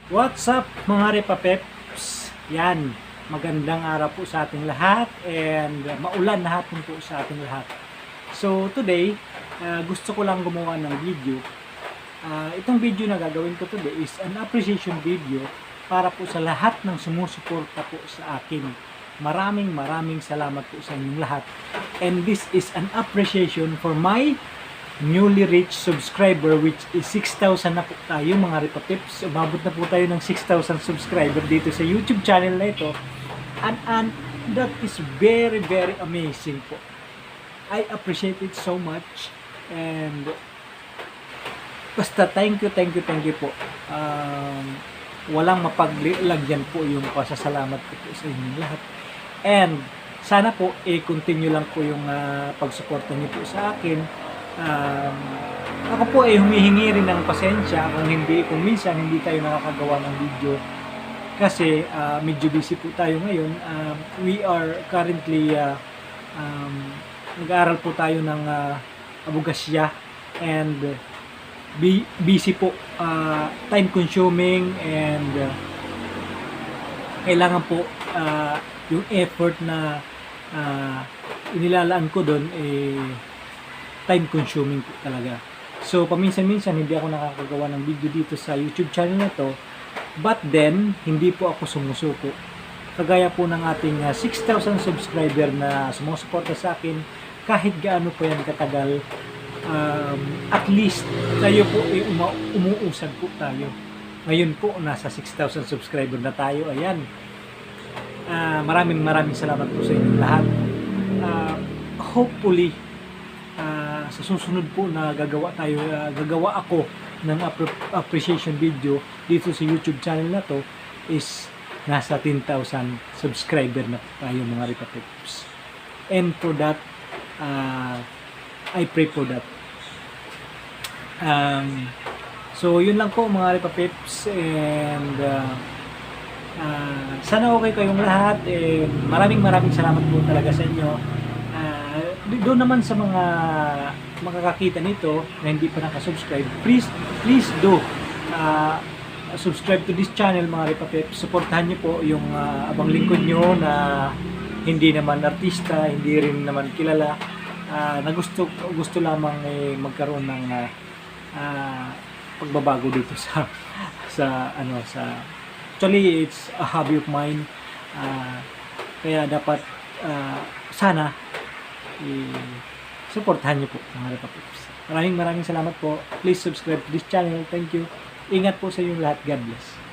What's up mga Repapeps? Yan, magandang araw po sa ating lahat and maulan na hapon po sa ating lahat. So today, gusto ko lang gumawa ng video. Itong video na gagawin ko today is an appreciation video para po sa lahat ng sumusuporta po sa akin. Maraming salamat po sa inyong lahat. And this is an appreciation for my newly reached subscriber, which is 6,000 na po tayo mga Repapips. Umabot na po tayo ng 6,000 subscriber dito sa YouTube channel na ito, and that is very amazing po. I appreciate it so much, and basta thank you po. Walang mapaglagyan po yung pasasalamat ko po sa inyong lahat, and sana po i-continue lang po yung pagsuporta niyo po sa akin. Ako po ay humihingi rin ng pasensya kung minsan hindi tayo nakakagawa ng video kasi medyo busy po tayo ngayon. We are currently nag-aaral po tayo ng abogasya, and busy po, time consuming, and kailangan po yung effort na inilalaan ko doon time consuming po talaga. So paminsan-minsan hindi ako nakakagawa ng video dito sa YouTube channel na to, but then hindi po ako sumusuko. Kagaya po ng ating 6,000 subscriber na sumusuporta sa akin kahit gaano po yan katagal. At least tayo po umuusad po tayo. Ngayon po nasa 6,000 subscriber na tayo. Ayan, maraming salamat po sa inyong lahat. Hopefully sa susunod po na gagawa ako ng appreciation video dito sa YouTube channel na to is nasa 10,000 subscriber na tayo mga Repapips. And for that, I pray for that. So yun lang po mga Repapips, and sana okay kayong lahat, and maraming salamat po talaga sa inyo. Doon naman sa mga makakakita nito na hindi pa nakasubscribe, please do subscribe to this channel mga Repapips. Supportahan niyo po yung abang lingkod nyo na hindi naman artista, hindi rin naman kilala, na gusto lamang magkaroon ng pagbabago dito sa actually it's a hobby of mine, kaya dapat sana supportahan niyo po mga Repapips. Maraming salamat po. Please subscribe to this channel. Thank you. Ingat po sa inyong lahat. God bless.